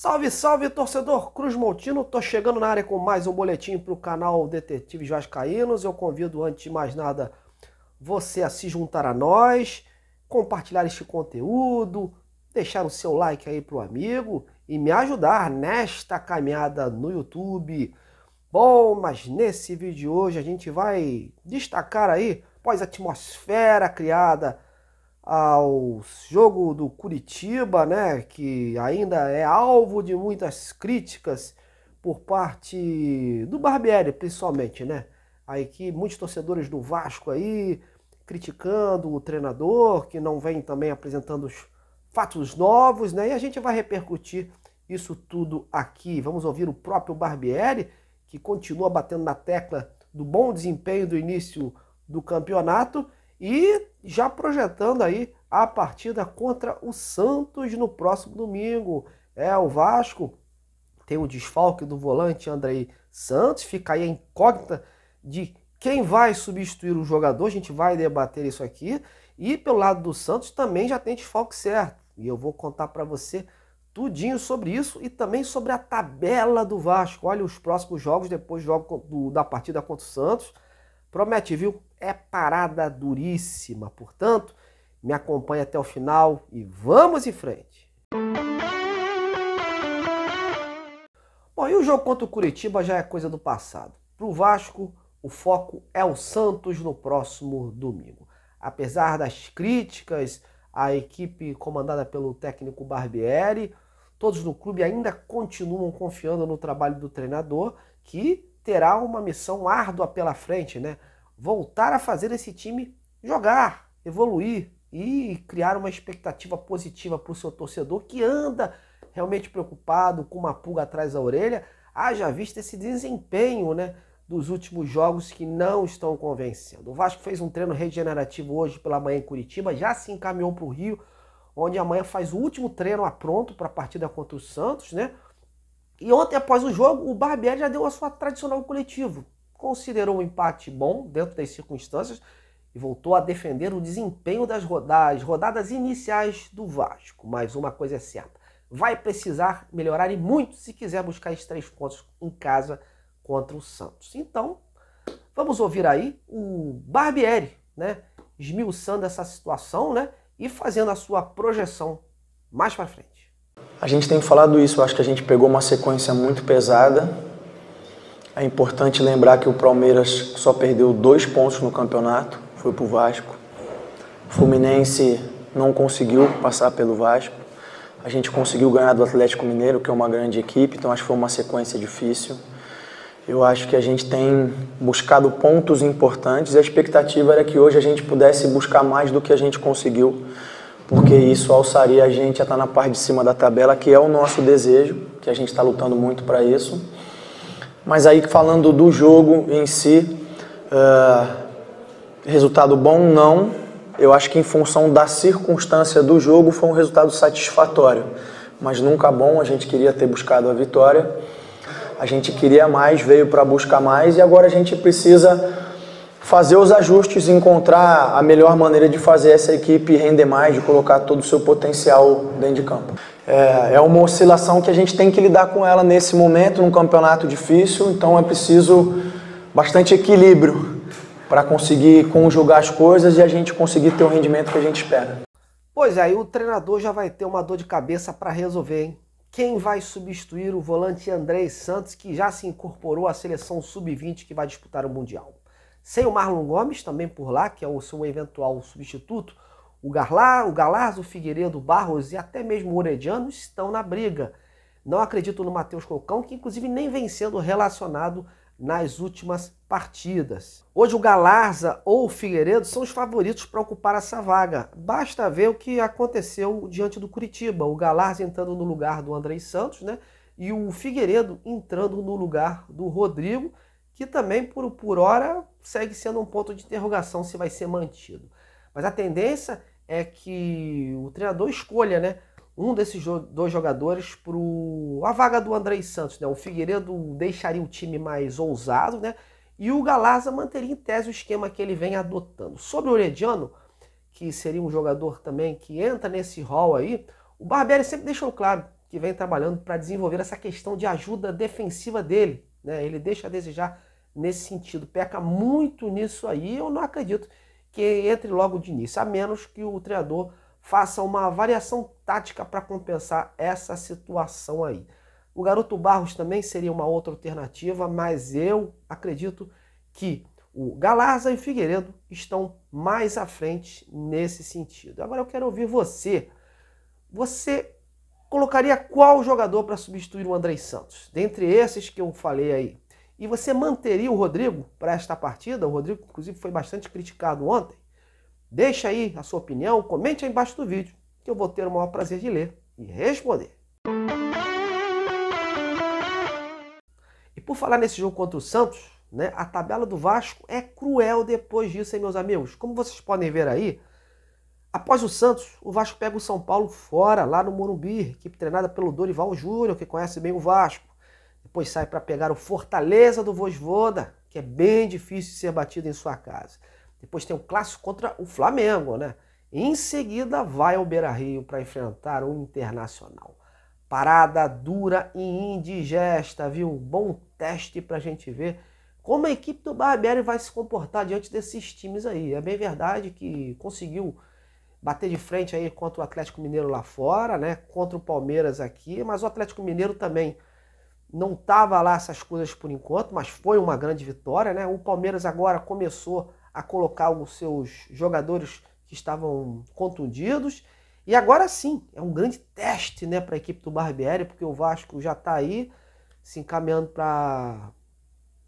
Salve, salve, torcedor Cruz Maltino. Tô chegando na área com mais um boletim para o canal Detetives Vascaínos. Eu convido, antes de mais nada, você a se juntar a nós, compartilhar este conteúdo, deixar o seu like aí pro amigo e me ajudar nesta caminhada no YouTube. Bom, mas nesse vídeo de hoje a gente vai destacar aí, após a atmosfera criada ao jogo do Curitiba, né, que ainda é alvo de muitas críticas por parte do Barbieri, principalmente, né? Aí que muitos torcedores do Vasco aí criticando o treinador, que não vem também apresentando os fatos novos, né? E a gente vai repercutir isso tudo aqui. Vamos ouvir o próprio Barbieri, que continua batendo na tecla do bom desempenho do início do campeonato e já projetando aí a partida contra o Santos no próximo domingo. O Vasco tem o desfalque do volante Andrei Santos, fica aí a incógnita de quem vai substituir o jogador, a gente vai debater isso aqui. E pelo lado do Santos também já tem desfalque certo, e eu vou contar para você tudinho sobre isso e também sobre a tabela do Vasco. Olha os próximos jogos, depois do jogo da partida contra o Santos. Promete, viu? É parada duríssima. Portanto, me acompanhe até o final e vamos em frente. Bom, e o jogo contra o Curitiba já é coisa do passado. Para o Vasco, o foco é o Santos no próximo domingo. Apesar das críticas à equipe comandada pelo técnico Barbieri, todos no clube ainda continuam confiando no trabalho do treinador, que terá uma missão árdua pela frente, né? Voltar a fazer esse time jogar, evoluir e criar uma expectativa positiva para o seu torcedor que anda realmente preocupado, com uma pulga atrás da orelha, haja vista esse desempenho, né, dos últimos jogos que não estão convencendo. O Vasco fez um treino regenerativo hoje pela manhã em Curitiba, já se encaminhou para o Rio, onde amanhã faz o último treino pronto para a partida contra o Santos, né? E ontem, após o jogo, o Barbieri já deu a sua tradicional coletiva. Considerou um empate bom dentro das circunstâncias e voltou a defender o desempenho das rodadas iniciais do Vasco. Mas uma coisa é certa, vai precisar melhorar e muito se quiser buscar esses 3 pontos em casa contra o Santos. Então, vamos ouvir aí o Barbieri, né, esmiuçando essa situação, né, e fazendo a sua projeção mais para frente. A gente tem falado isso, eu acho que a gente pegou uma sequência muito pesada. É importante lembrar que o Palmeiras só perdeu 2 pontos no campeonato, foi para o Vasco. O Fluminense não conseguiu passar pelo Vasco. A gente conseguiu ganhar do Atlético Mineiro, que é uma grande equipe, então acho que foi uma sequência difícil. Eu acho que a gente tem buscado pontos importantes e a expectativa era que hoje a gente pudesse buscar mais do que a gente conseguiu, porque isso alçaria a gente a estar na parte de cima da tabela, que é o nosso desejo, que a gente está lutando muito para isso. Mas aí, falando do jogo em si, resultado bom, não. Eu acho que em função da circunstância do jogo foi um resultado satisfatório, mas nunca bom. A gente queria ter buscado a vitória, a gente queria mais, veio para buscar mais e agora a gente precisa fazer os ajustes, encontrar a melhor maneira de fazer essa equipe render mais, de colocar todo o seu potencial dentro de campo. É uma oscilação que a gente tem que lidar com ela nesse momento, num campeonato difícil, então é preciso bastante equilíbrio para conseguir conjugar as coisas e a gente conseguir ter o rendimento que a gente espera. Pois é, e o treinador já vai ter uma dor de cabeça para resolver, hein? Quem vai substituir o volante Andrei Santos, que já se incorporou à seleção sub-20 que vai disputar o Mundial? Sem o Marlon Gomes também por lá, que é o seu eventual substituto, o Galhardo, o Figueiredo, o Barros e até mesmo o Orediano estão na briga. Não acredito no Matheus Cocão, que inclusive nem vem sendo relacionado nas últimas partidas. Hoje o Galarza ou o Figueiredo são os favoritos para ocupar essa vaga. Basta ver o que aconteceu diante do Curitiba. O Galarza entrando no lugar do Andrei Santos, né? E o Figueiredo entrando no lugar do Rodrigo, que também por hora segue sendo um ponto de interrogação se vai ser mantido. Mas a tendência é que o treinador escolha, né, um desses 2 jogadores para a vaga do Andrei Santos, né? O Figueiredo deixaria o time mais ousado, né? E o Galarza manteria em tese o esquema que ele vem adotando. Sobre o Orediano, que seria um jogador também que entra nesse rol aí, o Barbieri sempre deixou claro que vem trabalhando para desenvolver essa questão de ajuda defensiva dele, né? Ele deixa a desejar nesse sentido, peca muito nisso aí. Eu não acredito que entre logo de início, a menos que o treinador faça uma variação tática para compensar essa situação aí. O garoto Barros também seria uma outra alternativa, mas eu acredito que o Galarza e o Figueiredo estão mais à frente nesse sentido. Agora eu quero ouvir você. Você colocaria qual jogador para substituir o Andrei Santos? Dentre esses que eu falei aí. E você manteria o Rodrigo para esta partida? O Rodrigo, inclusive, foi bastante criticado ontem. Deixa aí a sua opinião, comente aí embaixo do vídeo, que eu vou ter o maior prazer de ler e responder. E por falar nesse jogo contra o Santos, né, a tabela do Vasco é cruel depois disso, hein, meus amigos? Como vocês podem ver aí, após o Santos, o Vasco pega o São Paulo fora, lá no Morumbi, equipe treinada pelo Dorival Júnior, que conhece bem o Vasco. Depois sai para pegar o Fortaleza do Vojvoda, que é bem difícil de ser batido em sua casa. Depois tem um clássico contra o Flamengo, né? Em seguida vai ao Beira-Rio para enfrentar o Internacional. Parada dura e indigesta, viu? Bom teste para a gente ver como a equipe do Barbieri vai se comportar diante desses times aí. É bem verdade que conseguiu bater de frente aí contra o Atlético Mineiro lá fora, né? Contra o Palmeiras aqui, mas o Atlético Mineiro também não estava lá essas coisas por enquanto, mas foi uma grande vitória, né? O Palmeiras agora começou a colocar os seus jogadores que estavam contundidos. E agora sim, é um grande teste, né, para a equipe do Barbieri, porque o Vasco já está aí se encaminhando para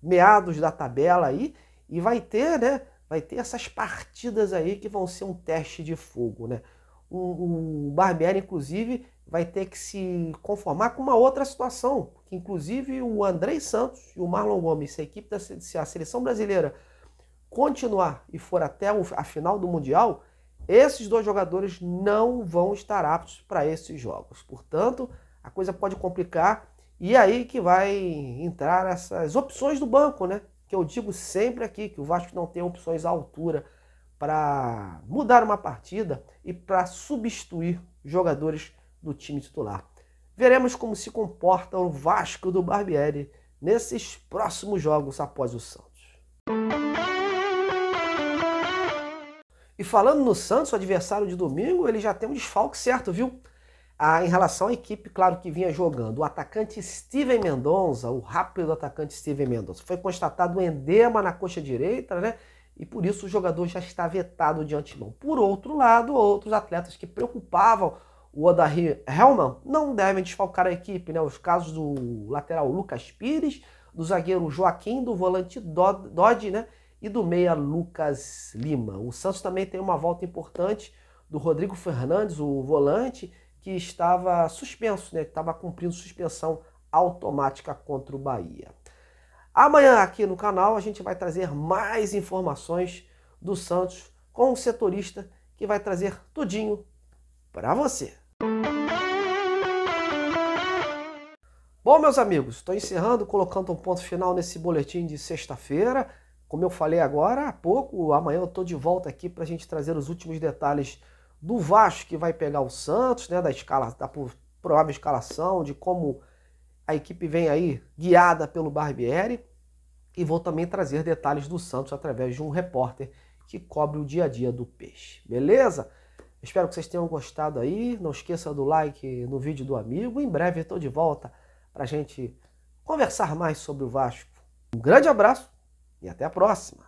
meados da tabela aí, e vai ter, né, vai ter essas partidas aí que vão ser um teste de fogo, né? O Barbieri, inclusive, vai ter que se conformar com uma outra situação, que inclusive o Andrei Santos e o Marlon Gomes, se a equipe se a seleção brasileira continuar e for até a final do Mundial, esses dois jogadores não vão estar aptos para esses jogos. Portanto, a coisa pode complicar, e aí que vai entrar essas opções do banco, né? Que eu digo sempre aqui, que o Vasco não tem opções à altura para mudar uma partida e para substituir jogadores do time titular. Veremos como se comporta o Vasco do Barbieri nesses próximos jogos após o Santos. E falando no Santos, o adversário de domingo, ele já tem um desfalque certo, viu? Em relação à equipe, claro que vinha jogando. O atacante Steven Mendonça, o rápido atacante Steven Mendonça, foi constatado um edema na coxa direita, né? E por isso o jogador já está vetado de antemão. Por outro lado, outros atletas que preocupavam o Odair Hellmann não devem desfalcar a equipe, né? Os casos do lateral Lucas Pires, do zagueiro Joaquim, do volante Dodge, né? E do meia Lucas Lima. O Santos também tem uma volta importante do Rodrigo Fernandes, o volante, que estava suspenso, né? Que estava cumprindo suspensão automática contra o Bahia. Amanhã aqui no canal a gente vai trazer mais informações do Santos com um setorista que vai trazer tudinho para você. Bom, meus amigos, estou encerrando, colocando um ponto final nesse boletim de sexta-feira. Como eu falei agora há pouco, amanhã eu estou de volta aqui para a gente trazer os últimos detalhes do Vasco que vai pegar o Santos, né, da provável escalação, de como a equipe vem aí guiada pelo Barbieri, e vou também trazer detalhes do Santos através de um repórter que cobre o dia a dia do Peixe. Beleza? Espero que vocês tenham gostado aí. Não esqueça do like no vídeo do amigo. Em breve estou de volta para a gente conversar mais sobre o Vasco. Um grande abraço e até a próxima!